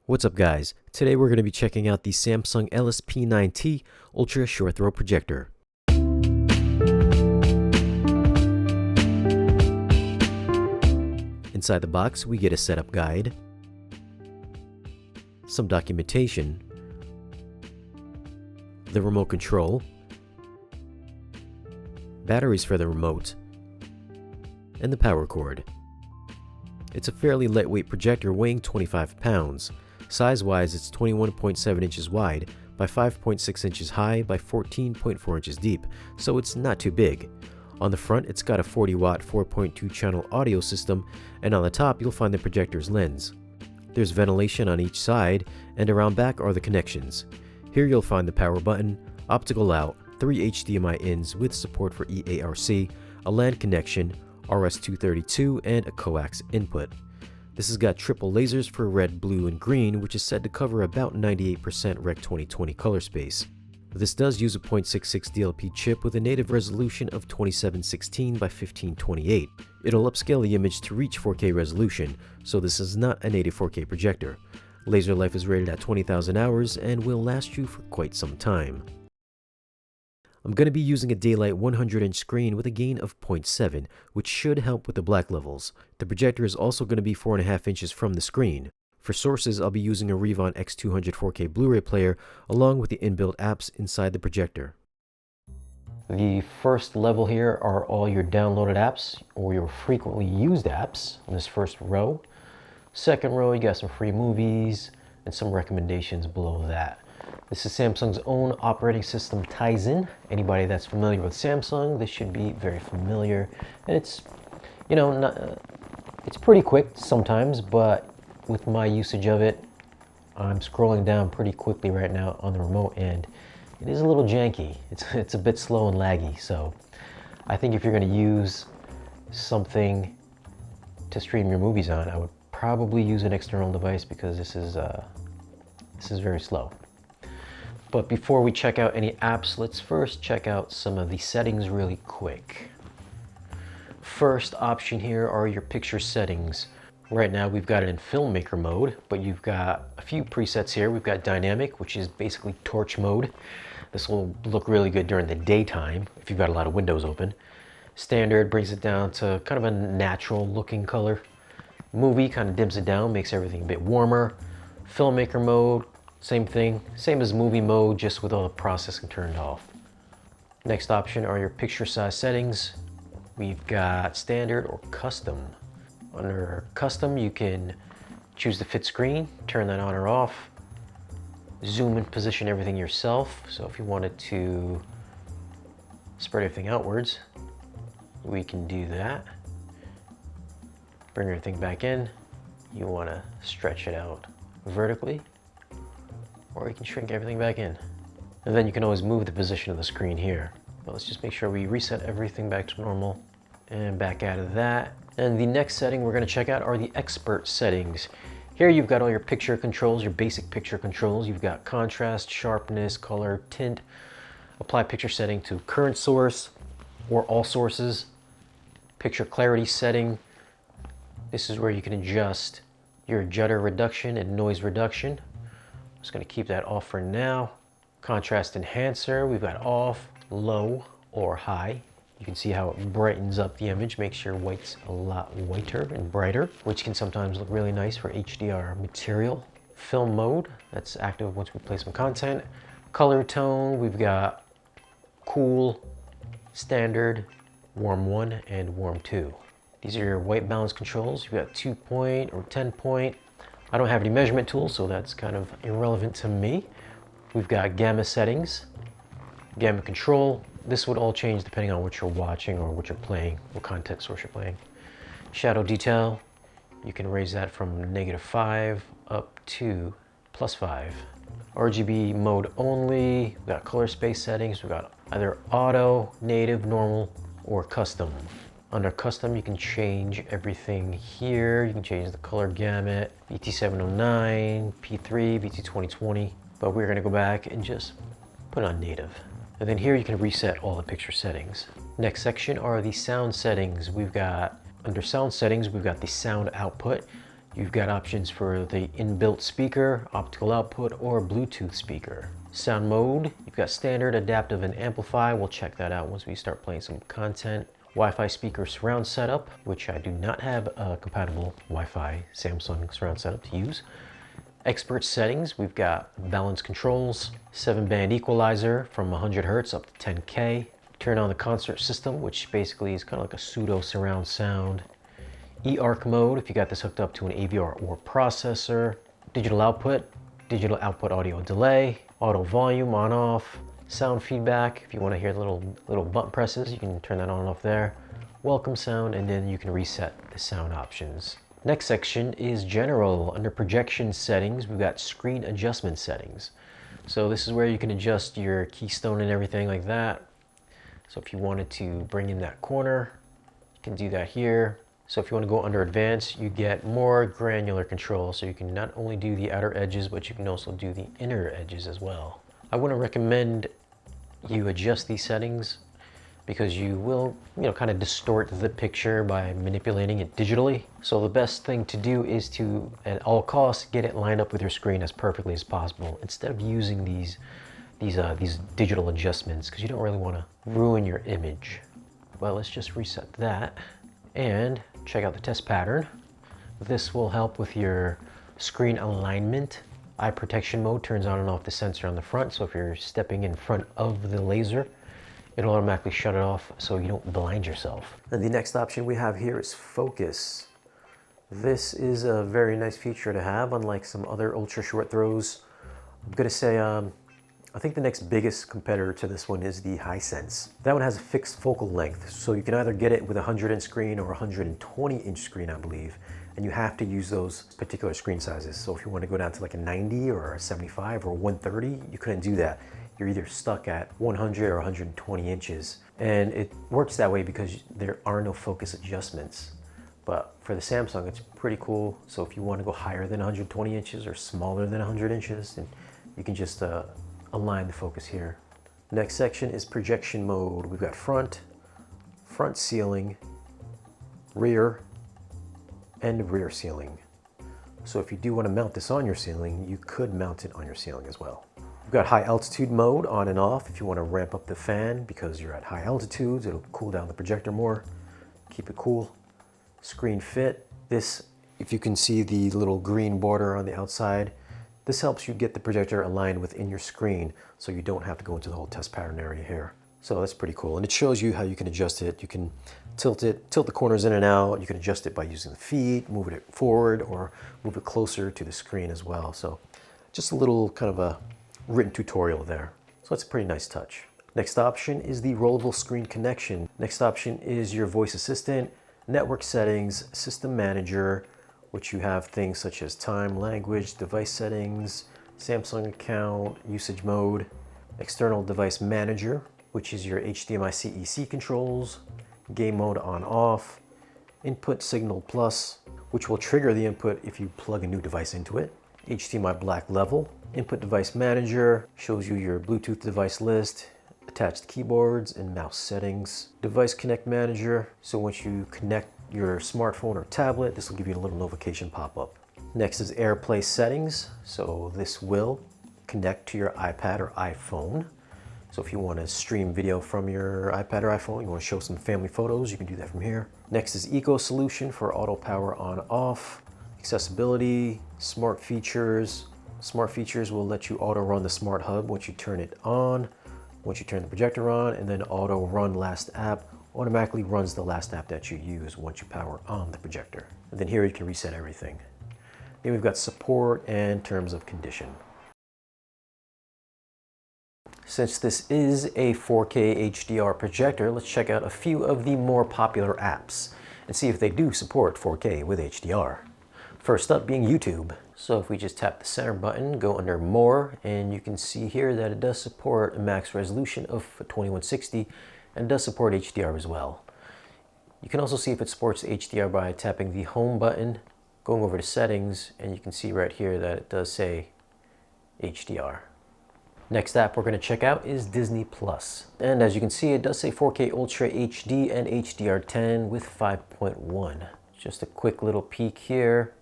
What's up guys? Today we're going to be checking out the Samsung LSP9T Ultra Short Throw Projector. Inside the box we get a setup guide, some documentation, the remote control, batteries for the remote, and the power cord. It's a fairly lightweight projector weighing 25 pounds. Size-wise, it's 21.7 inches wide by 5.6 inches high by 14.4 inches deep, so it's not too big. On the front, it's got a 40-watt 4.2 channel audio system, and on the top you'll find the projector's lens. There's ventilation on each side, and around back are the connections. Here you'll find the power button, optical out, 3 HDMI ins with support for EARC, a LAN connection, RS-232, and a coax input. This has got triple lasers for red, blue, and green, which is said to cover about 98% Rec 2020 color space. This does use a 0.66 DLP chip with a native resolution of 2716 by 1528. It'll upscale the image to reach 4K resolution, so this is not a native 4K projector. Laser life is rated at 20,000 hours and will last you for quite some time. I'm going to be using a daylight 100-inch screen with a gain of 0.7, which should help with the black levels. The projector is also going to be 4.5 inches from the screen. For sources, I'll be using a Revon X200 4K Blu-ray player along with the inbuilt apps inside the projector. The first level here are all your downloaded apps or your frequently used apps in this first row. Second row, you got some free movies and some recommendations below that. This is Samsung's own operating system, Tizen. Anybody that's familiar with Samsung, this should be very familiar. And it's, it's pretty quick sometimes, but with my usage of it, I'm scrolling down pretty quickly right now on the remote, and it is a little janky. It's a bit slow and laggy. So I think if you're going to use something to stream your movies on, I would probably use an external device because this is very slow. But before we check out any apps, let's first check out some of the settings really quick. First option here are your picture settings. Right now we've got it in filmmaker mode, but you've got a few presets here. We've got dynamic, which is basically torch mode. This will look really good during the daytime if you've got a lot of windows open. Standard brings it down to kind of a natural looking color. Movie kind of dims it down, makes everything a bit warmer. Filmmaker mode, same thing, same as movie mode, just with all the processing turned off. Next option are your picture size settings. We've got standard or custom. Under custom, you can choose the fit screen, turn that on or off, zoom and position everything yourself. So if you wanted to spread everything outwards, we can do that. Bring everything back in. You want to stretch it out vertically, or you can shrink everything back in. And then you can always move the position of the screen here. But let's just make sure we reset everything back to normal and back out of that. And the next setting we're going to check out are the expert settings. Here you've got all your picture controls, your basic picture controls. You've got contrast, sharpness, color, tint. Apply picture setting to current source or all sources. Picture clarity setting. This is where you can adjust your judder reduction and noise reduction. I'm just going to keep that off for now. Contrast enhancer, we've got off, low, or high. You can see how it brightens up the image, makes your whites a lot whiter and brighter, which can sometimes look really nice for HDR material. Film mode, that's active once we play some content. Color tone, we've got cool, standard, warm 1, and warm 2. These are your white balance controls. You've got 2-point or 10-point. I don't have any measurement tools, so that's kind of irrelevant to me. We've got gamma settings, gamma control. This would all change depending on what you're watching or what you're playing, what content source you're playing. Shadow detail, you can raise that from -5 up to +5. RGB mode only. We've got color space settings. We've got either auto, native, normal, or custom. Under custom, you can change everything here. You can change the color gamut, BT709, P3, BT2020, but we're gonna go back and just put on native. And then here you can reset all the picture settings. Next section are the sound settings. We've got, under sound settings, we've got the sound output. You've got options for the inbuilt speaker, optical output, or Bluetooth speaker. Sound mode, you've got standard, adaptive, and amplify. We'll check that out once we start playing some content. Wi-Fi speaker surround setup, which I do not have a compatible Wi-Fi Samsung surround setup to use. Expert settings, we've got balance controls, 7-band equalizer from 100 Hz up to 10K. Turn on the concert system, which basically is kind of like a pseudo surround sound. eARC mode, if you got this hooked up to an AVR or processor. Digital output audio delay. Auto volume on off. Sound feedback, if you want to hear the little button presses, you can turn that on and off there. Welcome sound, and then you can reset the sound options. Next section is general. Under projection settings, we've got screen adjustment settings. So this is where you can adjust your keystone and everything like that. So if you wanted to bring in that corner, you can do that here. So if you want to go under advanced, you get more granular control. So you can not only do the outer edges, but you can also do the inner edges as well. I wouldn't recommend you adjust these settings because you will, kind of distort the picture by manipulating it digitally. So the best thing to do is to, at all costs, get it lined up with your screen as perfectly as possible instead of using these digital adjustments, because you don't really want to ruin your image. Well, let's just reset that and check out the test pattern. This will help with your screen alignment. Eye protection mode turns on and off the sensor on the front, so if you're stepping in front of the laser, it'll automatically shut it off so you don't blind yourself. And the next option we have here is focus. This is a very nice feature to have, unlike some other ultra short throws. I'm gonna say, I think the next biggest competitor to this one is the Hisense. That one has a fixed focal length, so you can either get it with a 100-inch screen or a 120-inch screen, I believe, and you have to use those particular screen sizes. So if you want to go down to like a 90 or a 75 or 130, you couldn't do that. You're either stuck at 100 or 120 inches, and it works that way because there are no focus adjustments. But for the Samsung, it's pretty cool. So if you want to go higher than 120 inches or smaller than 100 inches, then you can just align the focus here. Next section is projection mode. We've got front ceiling, rear, and rear ceiling. So if you do want to mount this on your ceiling, you could mount it on your ceiling as well. We've got high altitude mode on and off if you want to ramp up the fan because you're at high altitudes. It'll cool down the projector more, keep it cool. Screen fit. This, if you can see the little green border on the outside, this helps you get the projector aligned within your screen so you don't have to go into the whole test pattern area here. So that's pretty cool. And it shows you how you can adjust it. You can tilt the corners in and out. You can adjust it by using the feet, moving it forward, or move it closer to the screen as well. So just a little kind of a written tutorial there. So that's a pretty nice touch. Next option is the rollable screen connection. Next option is your voice assistant, network settings, system manager, which you have things such as time, language, device settings, Samsung account, usage mode, external device manager, which is your HDMI CEC controls, game mode on off, input signal plus, which will trigger the input if you plug a new device into it, HDMI black level, input device manager, shows you your Bluetooth device list, attached keyboards and mouse settings, device connect manager, so once you connect your smartphone or tablet, this will give you a little notification pop-up. Next is AirPlay settings, so this will connect to your iPad or iPhone. So if you want to stream video from your iPad or iPhone, you want to show some family photos, you can do that from here. Next is Eco Solution for auto power on off, accessibility, smart features. Smart features will let you auto run the smart hub once you turn it on, once you turn the projector on, and then auto run last app automatically runs the last app that you use once you power on the projector. And then here you can reset everything. Then we've got support and terms of condition. Since this is a 4K HDR projector, let's check out a few of the more popular apps and see if they do support 4K with HDR. First up being YouTube. So if we just tap the center button, go under More, and you can see here that it does support a max resolution of 2160 and does support HDR as well. You can also see if it supports HDR by tapping the Home button, going over to Settings, and you can see right here that it does say HDR. Next app we're going to check out is Disney Plus. And as you can see, it does say 4K Ultra HD and HDR10 with 5.1. Just a quick little peek here.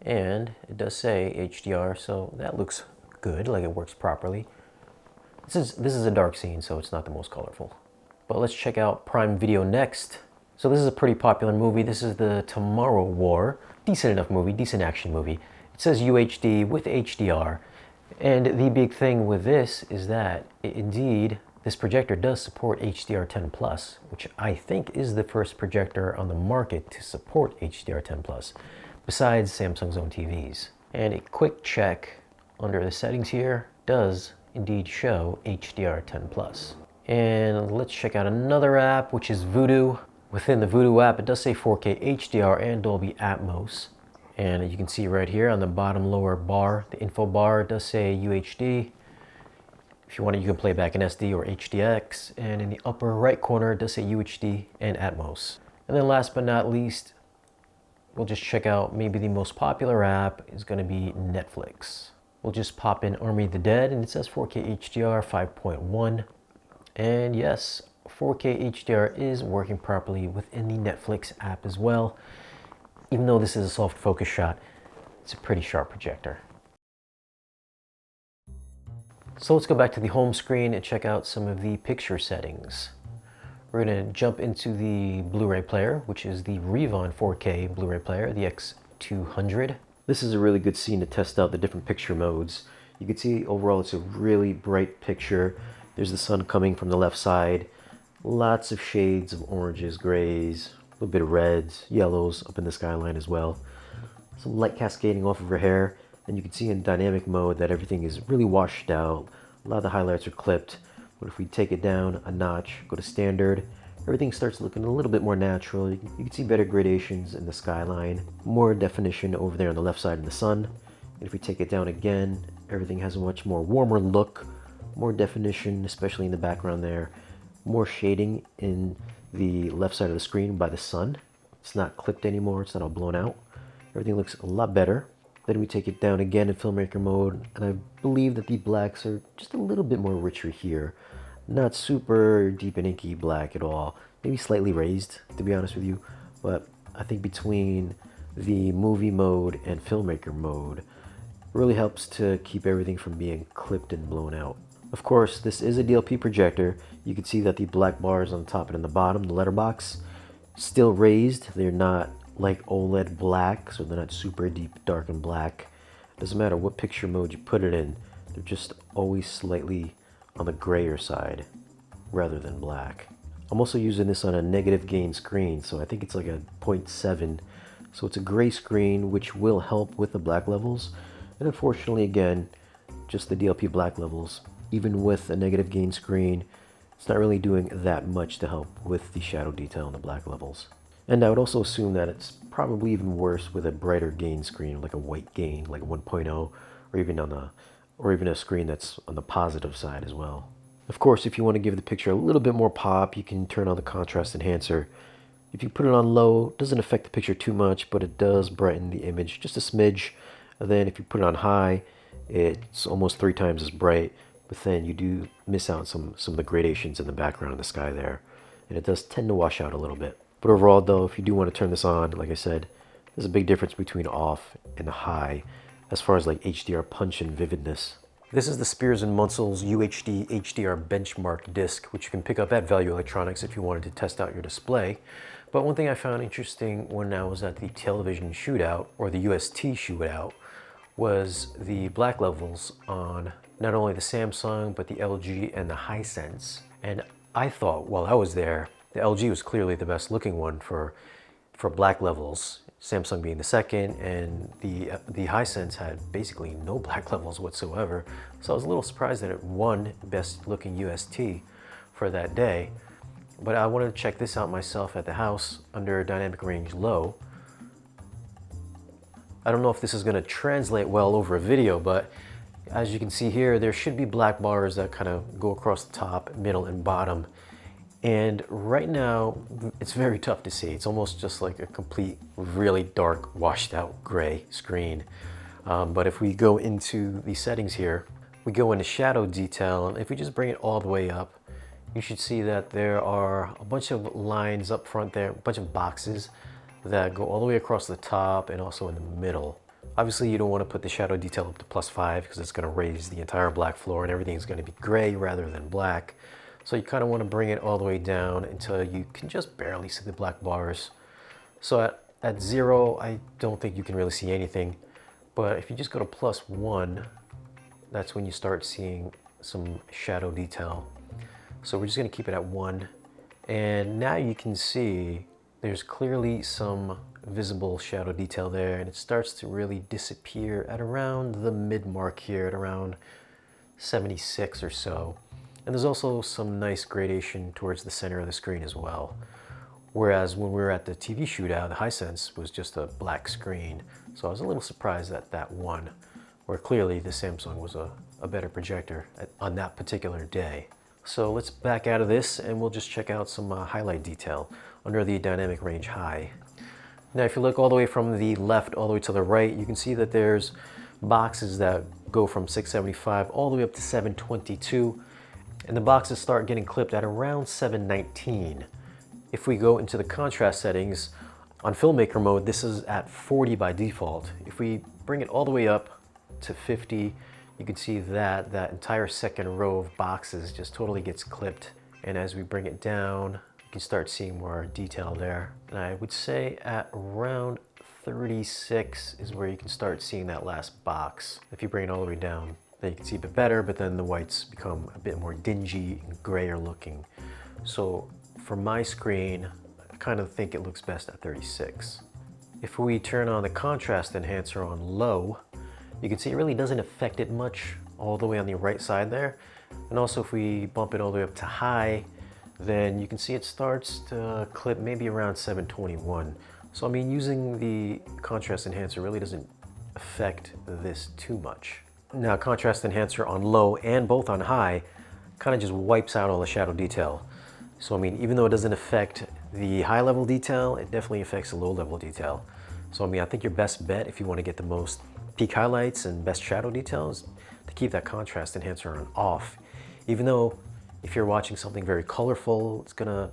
And it does say HDR, so that looks good, like it works properly. This is a dark scene, so it's not the most colorful. But let's check out Prime Video next. So this is a pretty popular movie. This is the Tomorrow War. Decent enough movie, decent action movie. It says UHD with HDR. And the big thing with this is that, indeed, this projector does support HDR10+, which I think is the first projector on the market to support HDR10+, besides Samsung's own TVs. And a quick check under the settings here does indeed show HDR10+. And let's check out another app, which is Vudu. Within the Vudu app, it does say 4K HDR and Dolby Atmos. And you can see right here on the bottom lower bar, the info bar, does say UHD. If you want it, you can play back in SD or HDX. And in the upper right corner, it does say UHD and Atmos. And then last but not least, we'll just check out maybe the most popular app is going to be Netflix. We'll just pop in Army of the Dead, and it says 4K HDR 5.1. And yes, 4K HDR is working properly within the Netflix app as well. Even though this is a soft focus shot, it's a pretty sharp projector. So let's go back to the home screen and check out some of the picture settings. We're going to jump into the Blu-ray player, which is the Revon 4K Blu-ray player, the X200. This is a really good scene to test out the different picture modes. You can see overall it's a really bright picture. There's the sun coming from the left side. Lots of shades of oranges, grays, a little bit of reds, yellows up in the skyline as well. Some light cascading off of her hair. And you can see in dynamic mode that everything is really washed out. A lot of the highlights are clipped. But if we take it down a notch, go to standard, everything starts looking a little bit more natural. You can see better gradations in the skyline, more definition over there on the left side of the sun. And if we take it down again, everything has a much more warmer look, more definition, especially in the background there, more shading in the left side of the screen by the sun. It's not clipped anymore, it's not all blown out. Everything looks a lot better. Then we take it down again in filmmaker mode, and I believe that the blacks are just a little bit more richer here. Not super deep and inky black at all. Maybe slightly raised, to be honest with you. But I think between the movie mode and filmmaker mode, really helps to keep everything from being clipped and blown out. Of course, this is a DLP projector. You can see that the black bars on the top and on the bottom, the letterbox, still raised. They're not like OLED black, so they're not super deep, dark, and black. Doesn't matter what picture mode you put it in, they're just always slightly on the grayer side rather than black. I'm also using this on a negative gain screen, so I think it's like a 0.7. So it's a gray screen, which will help with the black levels. And unfortunately, again, just the DLP black levels, even with a negative gain screen, it's not really doing that much to help with the shadow detail and the black levels. And I would also assume that it's probably even worse with a brighter gain screen, like a white gain, like 1.0, or even a screen that's on the positive side as well. Of course, if you want to give the picture a little bit more pop, you can turn on the contrast enhancer. If you put it on low, it doesn't affect the picture too much, but it does brighten the image just a smidge. And then if you put it on high, it's almost 3 times as bright, but then you do miss out some of the gradations in the background of the sky there. And it does tend to wash out a little bit. But overall though, if you do want to turn this on, like I said, there's a big difference between off and high as far as like HDR punch and vividness. This is the Spears & Munsel's UHD HDR benchmark disc, which you can pick up at Value Electronics if you wanted to test out your display. But one thing I found interesting when I was at the television shootout, or the UST shootout, was the black levels on not only the Samsung, but the LG and the Hisense. And I thought while I was there, the LG was clearly the best looking one for black levels, Samsung being the second, and the Hisense had basically no black levels whatsoever. So I was a little surprised that it won best looking UST for that day. But I wanted to check this out myself at the house under dynamic range low. I don't know if this is going to translate well over a video, but as you can see here, there should be black bars that kind of go across the top, middle, and bottom. And right now, it's very tough to see. It's almost just like a complete, really dark, washed out gray screen. But if we go into the settings here, we go into shadow detail, and if we just bring it all the way up, you should see that there are a bunch of lines up front there, a bunch of boxes that go all the way across the top and also in the middle. Obviously, you don't want to put the shadow detail up to +5 because it's going to raise the entire black floor and everything's going to be gray rather than black. So you kind of want to bring it all the way down until you can just barely see the black bars. So at 0, I don't think you can really see anything. But if you just go to +1, that's when you start seeing some shadow detail. So we're just going to keep it at 1. And now you can see there's clearly some visible shadow detail there, and it starts to really disappear at around the mid mark here at around 76 or so. And there's also some nice gradation towards the center of the screen as well. Whereas when we were at the TV shootout, the Hisense was just a black screen. So I was a little surprised at that one, where clearly the Samsung was a better projector on that particular day. So let's back out of this and we'll just check out some highlight detail under the dynamic range high. Now if you look all the way from the left all the way to the right, you can see that there's boxes that go from 675 all the way up to 722, and the boxes start getting clipped at around 719. If we go into the contrast settings, on filmmaker mode, this is at 40 by default. If we bring it all the way up to 50, you can see that that entire second row of boxes just totally gets clipped. And as we bring it down, you can start seeing more detail there. And I would say at around 36 is where you can start seeing that last box. If you bring it all the way down, then you can see a bit better, but then the whites become a bit more dingy and grayer looking. So for my screen, I kind of think it looks best at 36. If we turn on the contrast enhancer on low, you can see it really doesn't affect it much all the way on the right side there. And also if we bump it all the way up to high, then you can see it starts to clip maybe around 721. So I mean, using the contrast enhancer really doesn't affect this too much. Now contrast enhancer on low and both on high kind of just wipes out all the shadow detail. So I mean, even though it doesn't affect the high level detail, it definitely affects the low level detail. So I mean, I think your best bet if you want to get the most peak highlights and best shadow details to keep that contrast enhancer on off. Even though if you're watching something very colorful, it's gonna,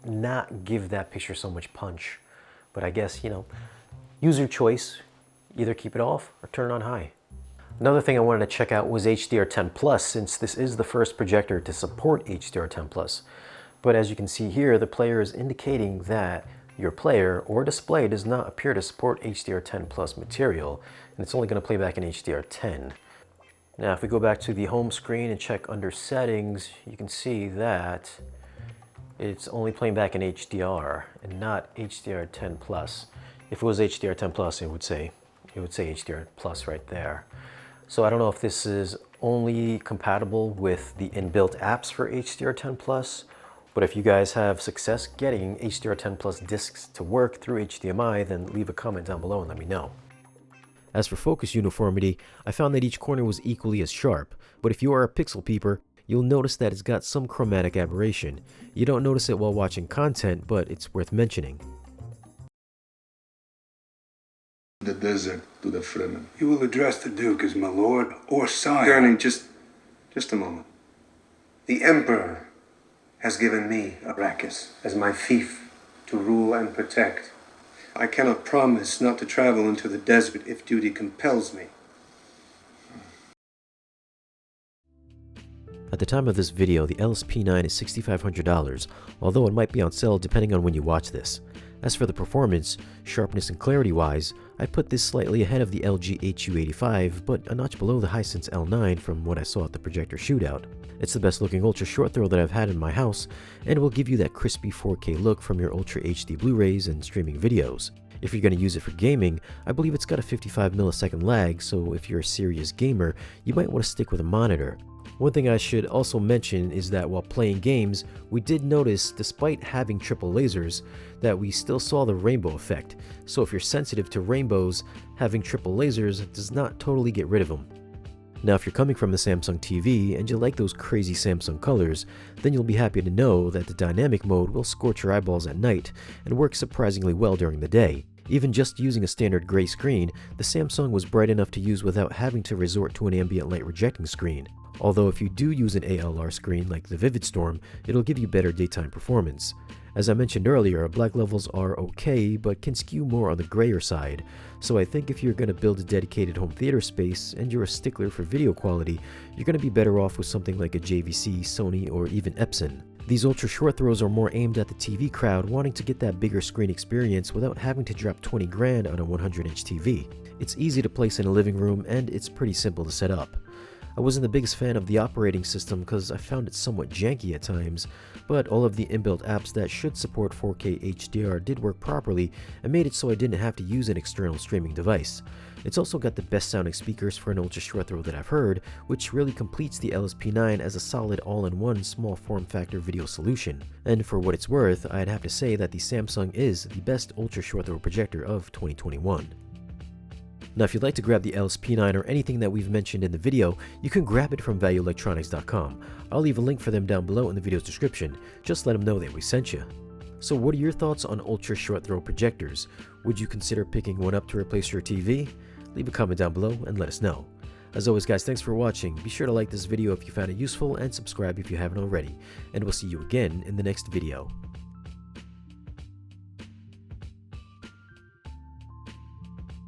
not give that picture so much punch. But I guess, use your choice. Either keep it off or turn it on high. Another thing I wanted to check out was HDR10+, since this is the first projector to support HDR10+. But as you can see here, the player is indicating that your player or display does not appear to support HDR10+ material, and it's only going to play back in HDR10. Now if we go back to the home screen and check under settings, you can see that it's only playing back in HDR and not HDR10+. If it was HDR10+, it would say HDR+ right there. So I don't know if this is only compatible with the inbuilt apps for HDR10+, but if you guys have success getting HDR10+ discs to work through HDMI, then leave a comment down below and let me know. As for focus uniformity, I found that each corner was equally as sharp, but if you are a pixel peeper, you'll notice that it's got some chromatic aberration. You don't notice it while watching content, but it's worth mentioning. The desert to the Fremen. You will address the Duke as my lord or sire. Gurney, just a moment. The Emperor has given me Arrakis as my fief to rule and protect. I cannot promise not to travel into the desert if duty compels me. At the time of this video, the LSP9 is $6,500, although it might be on sale depending on when you watch this. As for the performance, sharpness and clarity wise, I put this slightly ahead of the LG HU85, but a notch below the Hisense L9 from what I saw at the Projector shootout. It's the best looking ultra short throw that I've had in my house, and will give you that crispy 4K look from your Ultra HD Blu-rays and streaming videos. If you're going to use it for gaming, I believe it's got a 55 millisecond lag, so if you're a serious gamer, you might want to stick with a monitor. One thing I should also mention is that while playing games, we did notice, despite having triple lasers, that we still saw the rainbow effect. So if you're sensitive to rainbows, having triple lasers does not totally get rid of them. Now if you're coming from the Samsung TV and you like those crazy Samsung colors, then you'll be happy to know that the dynamic mode will scorch your eyeballs at night and work surprisingly well during the day. Even just using a standard gray screen, the Samsung was bright enough to use without having to resort to an ambient light rejecting screen. Although if you do use an ALR screen like the Vivid Storm, it'll give you better daytime performance. As I mentioned earlier, black levels are okay, but can skew more on the grayer side, so I think if you're going to build a dedicated home theater space and you're a stickler for video quality, you're going to be better off with something like a JVC, Sony, or even Epson. These ultra short throws are more aimed at the TV crowd wanting to get that bigger screen experience without having to drop 20 grand on a 100-inch TV. It's easy to place in a living room and it's pretty simple to set up. I wasn't the biggest fan of the operating system because I found it somewhat janky at times, but all of the inbuilt apps that should support 4K HDR did work properly and made it so I didn't have to use an external streaming device. It's also got the best sounding speakers for an ultra short throw that I've heard, which really completes the LSP9 as a solid all-in-one small form factor video solution. And for what it's worth, I'd have to say that the Samsung is the best ultra short throw projector of 2021. Now if you'd like to grab the LSP9 or anything that we've mentioned in the video, you can grab it from valueelectronics.com. I'll leave a link for them down below in the video's description. Just let them know that we sent you. So what are your thoughts on ultra short throw projectors? Would you consider picking one up to replace your TV? Leave a comment down below and let us know. As always guys, thanks for watching. Be sure to like this video if you found it useful and subscribe if you haven't already. And we'll see you again in the next video.